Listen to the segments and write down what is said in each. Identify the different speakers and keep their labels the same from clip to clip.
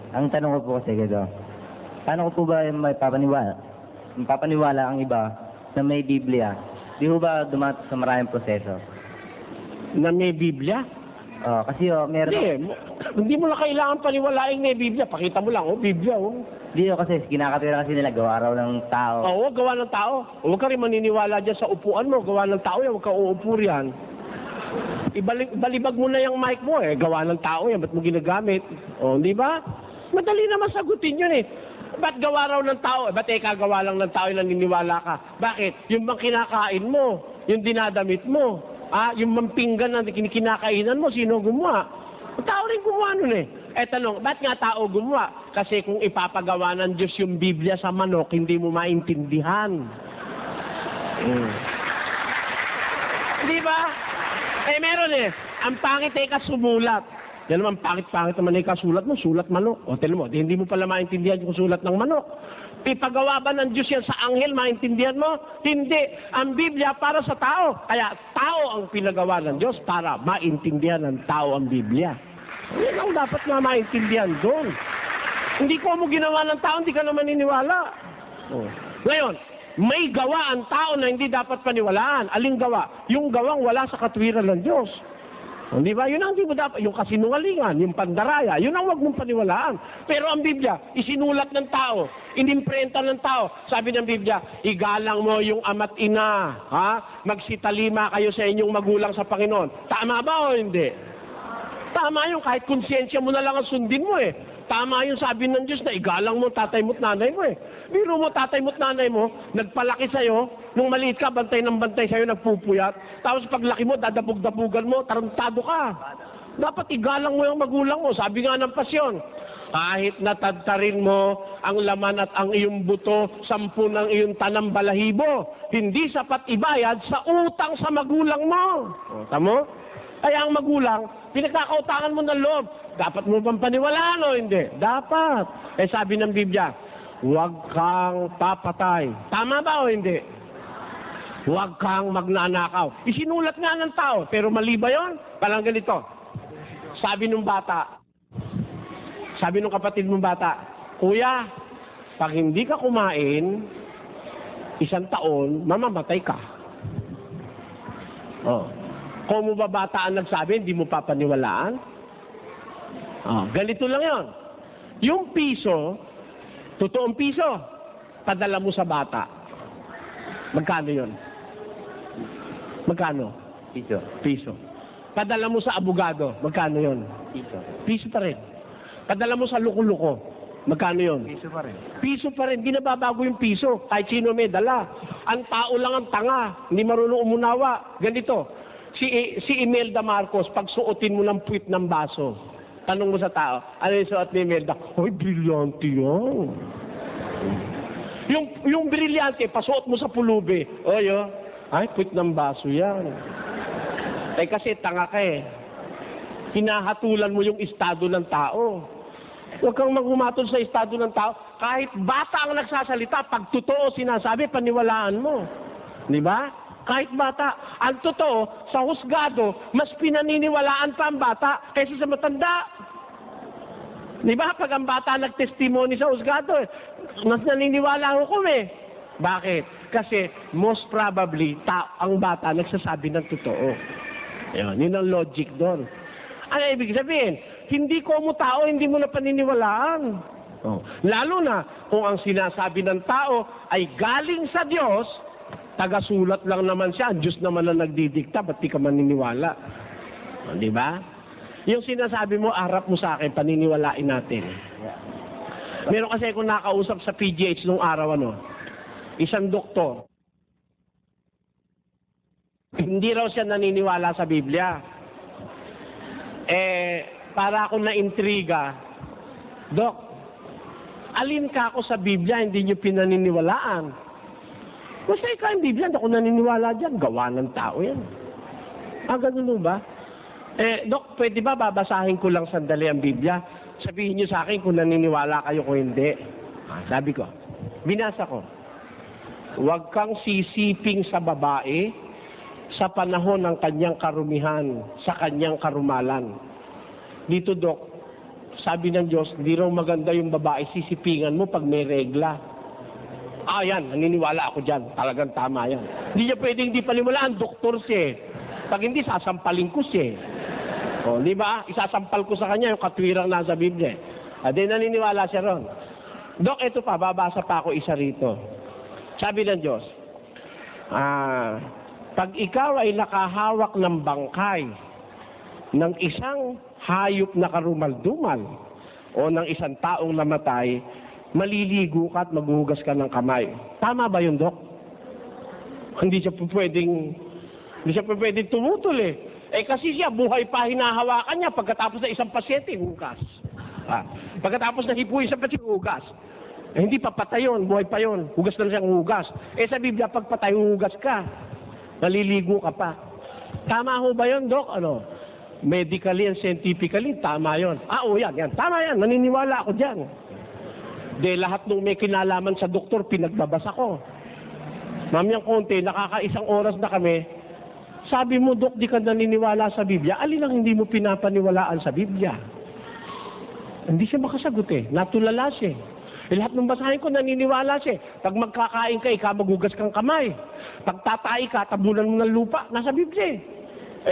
Speaker 1: Ang tanong ko po kasi gito, paano ko po ba may papaniwala ang iba na may Biblia? Di ho ba dumato sa maraming proseso?
Speaker 2: Na may Biblia?
Speaker 1: Kasi meron...
Speaker 2: Hindi mo na kailangan paniwalaing may Biblia. Pakita mo lang, Biblia,
Speaker 1: Di ho kasi, kinakatwira kasi nila, gawa raw ng tao.
Speaker 2: Oo, gawa ng tao. Huwag ka rin maniniwala dyan sa upuan mo. Gawa ng tao yan, huwag ka uupo riyan. Ibalibag mo na yung mic mo, gawa ng tao yan, ba't mo ginagamit? Di ba? Madali naman sagutin yun Ba't gawa raw ng tao? Ba't kagawa lang ng tao yung naniniwala ka? Bakit? Yung bang kinakain mo, yung dinadamit mo, yung mampinggan na kinakainan mo, sino gumawa? Tao rin gumawa nun tanong, ba't nga tao gumawa? Kasi kung ipapagawa ng Diyos yung Biblia sa manok, hindi mo maintindihan. Di ba? Meron ang pangit sumulat. Yan naman, pangit naman kasulat mo, sulat manok. Tignan mo, hindi mo pala maintindihan yung sulat ng manok. Ipagawa ba ng Diyos yan sa anghel, maintindihan mo? Hindi. Ang Biblia para sa tao. Kaya tao ang pinagawa ng Diyos para maintindihan ng tao ang Biblia. Yan ang dapat na maintindihan doon. Hindi ko mo ginawa ng tao, hindi ka naman niniwala. Ngayon, may gawa ang tao na hindi dapat paniwalaan. Aling gawa? Yung gawang wala sa katwiran ng Diyos. Di ba? Yun ang hindi mo dapat. Yung kasinungalingan, yung pandaraya, yun ang wag mong paniwalaan. Pero ang Biblia, isinulat ng tao, inimprenta ng tao. Sabi ng Biblia, igalang mo yung ama't ina. Magsitalima kayo sa inyong magulang sa Panginoon. Tama ba o hindi? Tama yun, kahit konsyensya mo na lang ang sundin mo Tama yung sabi ng Diyos na igalang mo tatay mo't nanay mo Biro mo tatay mo't nanay mo, nagpalaki sa'yo, nung maliit ka, bantay ng bantay sa'yo, nagpupuyat. Tapos paglaki mo, dadabog-dabugan mo, tarantado ka. Dapat igalang mo yung magulang mo. Sabi nga ng pasyon, kahit natadtarin mo ang laman at ang iyong buto, 10 ng iyong tanang balahibo, hindi sapat ibayad sa utang sa magulang mo. Tamo? Kaya ang magulang, pinagkakautangan mo ng loob. Dapat mo bang paniwalaan o hindi? Dapat. Sabi ng Biblia, huwag kang papatay. Tama ba o hindi? Huwag kang magnanakaw. Isinulat nga ng tao, pero mali ba yun? Parang ganito. Sabi ng bata, sabi ng kapatid mong bata, Kuya, pag hindi ka kumain, 1 taon, mamamatay ka. Kung mo ba bata ang nagsabi, hindi mo papaniwalaan? Ganito lang yon. Yung piso, totoong piso, padala mo sa bata. Magkano yon? Magkano? Piso. Padala mo sa abogado. Magkano yon? Piso pa rin. Padala mo sa luko-luko. Magkano yon? Piso pa rin. Di nababago yung piso. Kahit sino may dala. Ang tao lang ang tanga. Hindi marunong umunawa. Ganito. Si Imelda Marcos, pag suotin mo ng puwit ng baso, tanong mo sa tao, ano yung suot ni Imelda? Ay, brilyante yan. Yung brilyante, pasuot mo sa pulubi. Ay, puwit ng baso yan. Kasi tanga ka Hinahatulan mo yung estado ng tao. Huwag kang maghumatol sa estado ng tao. Kahit bata ang nagsasalita, pag totoo sinasabi, paniwalaan mo. Di ba? Kahit bata. Ang totoo, sa husgado, mas pinaniniwalaan pa ang bata kaysa sa matanda. Di ba? Pag ang bata nagtestimony sa husgado, mas naniniwala ang hukom Bakit? Kasi most probably, ang bata nagsasabi ng totoo. Yun ang logic doon. Ano ibig sabihin? Hindi ko mo tao, hindi mo na paniniwalaan. Lalo na kung ang sinasabi ng tao ay galing sa Diyos, taga-sulat lang naman siya, ang Diyos naman na nagdidikta, ba't di ka maniniwala? Di ba? Yung sinasabi mo, harap mo sa akin, paniniwalain natin. Meron kasi akong nakausap sa PGH nung araw, isang doktor. Hindi raw siya naniniwala sa Biblia. Para akong na-intriga, Dok, alin ka ako sa Biblia, hindi niyo pinaniniwalaan? Basta ikaw ang Biblia, hindi ako naniniwala dyan. Gawa ng tao yan. Ganun ba? Dok, pwede ba babasahin ko lang sandali ang Biblia? Sabihin niyo sa akin kung naniniwala kayo o hindi. Sabi ko, binasa ko. Huwag kang sisiping sa babae sa panahon ng kanyang karumihan, sa kanyang karumalan. Dito, Dok, sabi ng Diyos, hindi raw maganda yung babae, sisipingan mo pag may regla. Ah, yan, naniniwala ako dyan. Talagang tama yan. Hindi niya pwedeng hindi paniwalaan, doktor siya. Pag hindi, sasampalin ko siya. O, di ba? Isasampal ko sa kanya yung katwirang nasa Biblia. Di naniniwala siya ron. Dok, ito pa, babasa pa ako isa rito. Sabi ng Diyos, pag ikaw ay nakahawak ng bangkay ng isang hayop na karumal-dumal o ng isang taong namatay, maliligo ka at maghuhugas ka ng kamay. Tama ba yun, Dok? Hindi siya pwedeng tumutol eh. Kasi siya, buhay pa hinahawakan niya pagkatapos ng isang pasyente, hugas. Pagkatapos ng hipuin sa pasyente, hugas. Hindi pa patay yun, buhay pa yun. Hugas na siyang hugas. Sa Biblia, pag patay, hugas ka. Naliligo ka pa. Tama ho ba yun, Dok? Ano? Medically and scientifically, tama yun. Oo, yan. Tama yan. Naniniwala ako dyan. Lahat nung may kinalaman sa doktor, pinagbabasa ko. Mamayang konti, nakakaisang oras na kami. Sabi mo, Dok, di ka naniniwala sa Biblia. Alin ang hindi mo pinapaniwalaan sa Biblia? Hindi siya makasagot eh. Natulala siya. Lahat ng basahin ko, naniniwala siya. Pag magkakain ka, ikaw maghugas kang kamay. Pag tatay ka, tabunan mo ng lupa. Nasa Biblia eh.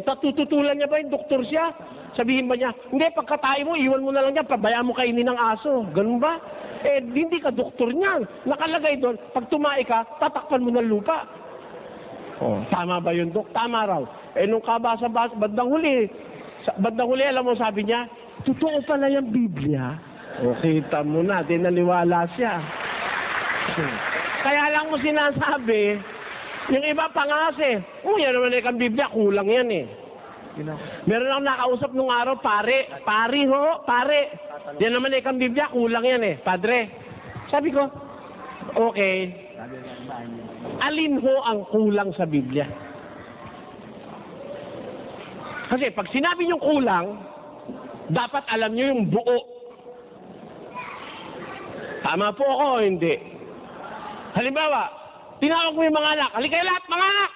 Speaker 2: Tututulan niya ba yung doktor siya? Sabihin ba niya, hindi, pagkatay mo, iwan mo na lang niya, pabayaan mo kainin ng aso. Ganun ba? Hindi ka doktor niyan. Nakalagay doon, pag tumai ka, tatakpan mo ng lupa. Tama ba yun, Dok? Tama raw. Nung kabasa-basa, bandang huli, alam mo, sabi niya, totoo pala yung Biblia. Kita mo na, naniwala siya. Kaya lang mo sinasabi, yung iba pangase, yan naman ang Biblia, kulang yan eh. Meron akong nakausap nung araw, pare. Yan naman ang Biblia, kulang yan eh. Padre, sabi ko, okay. Alin ho ang kulang sa Biblia? Kasi pag sinabi niyong kulang, dapat alam niyo yung buo. Tama po ako o hindi? Halimbawa, tinawag mo yung mga anak, halika kayo lahat, mga anak!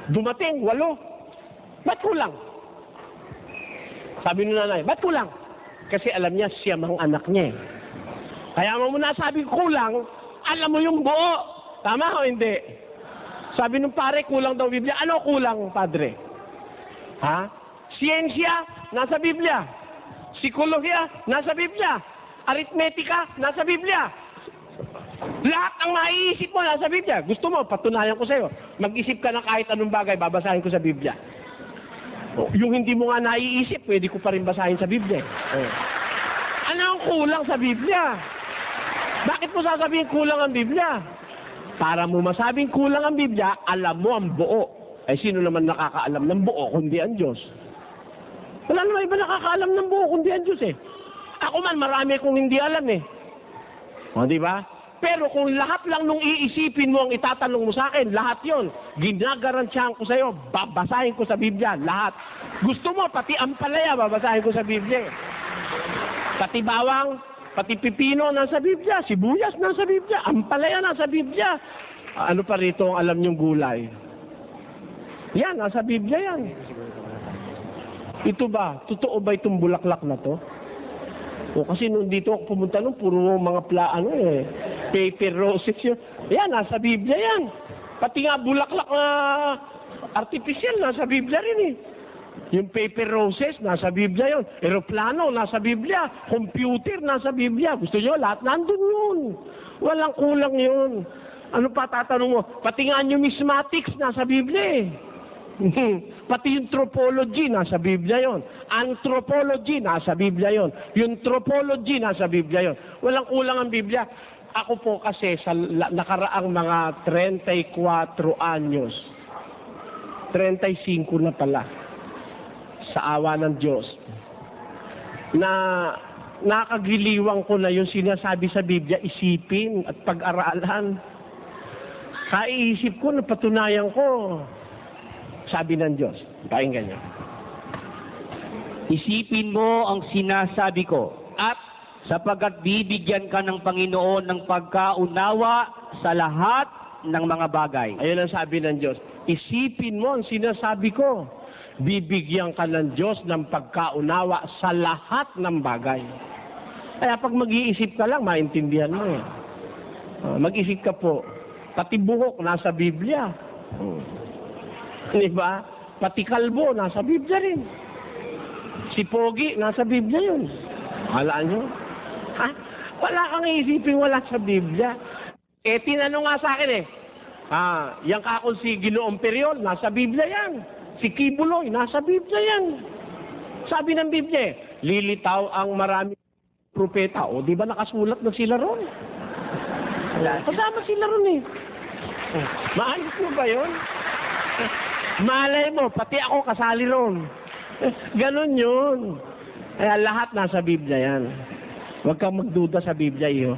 Speaker 2: Dumating, 8. Ba't kulang? Sabi ng nanay, ba't kulang? Kasi alam niya, siya mga anak niya. Kaya mo muna sabi kulang, alam mo yung buo. Tama o hindi? Sabi ng pare, kulang daw Biblia. Ano kulang, padre? Siyensya, nasa Biblia. Psikolohiya, nasa Biblia. Aritmetika, nasa Biblia. Lahat ng maiisip mo, nasa Biblia. Gusto mo, patunayan ko sa'yo. Mag-isip ka ng kahit anong bagay, babasahin ko sa Biblia. Yung hindi mo nga naiisip, pwede ko pa rin basahin sa Biblia. Ano ang kulang sa Biblia? Bakit mo sasabihin kulang ang Biblia? Para mo masabing kulang ang Biblia, alam mo ang buo. Sino naman nakakaalam ng buo kundi ang Diyos? Wala naman iba nakakaalam ng buo kundi ang Diyos eh. Ako man, marami kong hindi alam eh. Di ba? Pero kung lahat lang nung iisipin mo ang itatanong mo sa akin, lahat yon, ginagarantiyahan ko sa'yo, babasahin ko sa Biblia, lahat. Gusto mo, pati ampalaya, babasahin ko sa Biblia. Pati bawang, pati pipino nasa Biblia, sibuyas nasa Biblia, ampalaya nasa Biblia. Ano pa rito ang alam niyong gulay? Yan, nasa Biblia yan. Ito ba? Totoo ba itong bulaklak na to? Kasi nung dito ako pumunta nung puro mga paper roses yun. Yan, nasa Biblia yan. Pati nga bulaklak na artificial, nasa Biblia rin eh. Yung paper roses, nasa Biblia yun. Aeroplano, nasa Biblia. Computer, nasa Biblia. Gusto nyo, lahat nandun yun. Walang kulang yun. Ano pa tatanong mo? Pati nga numismatics, nasa Biblia eh. Pati yung tropology, nasa Biblia yon. Anthropology, nasa Biblia yon. Yung tropology, nasa Biblia yon. Walang kulang ang Biblia. Ako po kasi sa nakaraang mga 34 anyos, 35 na pala, sa awa ng Diyos, na nakagiliwang ko na yung sinasabi sa Biblia, isipin at pag-aralan. Kaiisip ko, napatunayan ko. Sabi ng Diyos, pakinggan niyo.
Speaker 3: Isipin mo ang sinasabi ko
Speaker 2: At
Speaker 3: sapagkat bibigyan ka ng Panginoon ng pagkaunawa sa lahat ng mga bagay.
Speaker 2: ayun ang sabi ng Diyos, isipin mo ang sinasabi ko. bibigyan ka ng Diyos ng pagkaunawa sa lahat ng bagay. Kaya pag mag-iisip ka lang, maintindihan mo eh. Mag-isip ka po, pati buhok nasa Biblia. Di ba? Pati kalbo nasa Biblia rin. Si Pogi nasa Biblia yun. Alaan nyo? Ha? Wala kang iisipin wala sa Biblia. Eh, tinanong nga sa akin eh. Yang kakon si Ginoong Periol, nasa Biblia yan. Si Kibuloy, nasa Biblia yan. Sabi ng Biblia eh, lilitaw ang maraming propeta. O, di ba nakasulat na sila ron? Kasama sila ron eh. Maayos mo ba yun? Malay mo, pati ako kasali ron. Ganon yun. Kaya lahat nasa Biblia yan. Huwag kang magduda sa Biblia, iyo.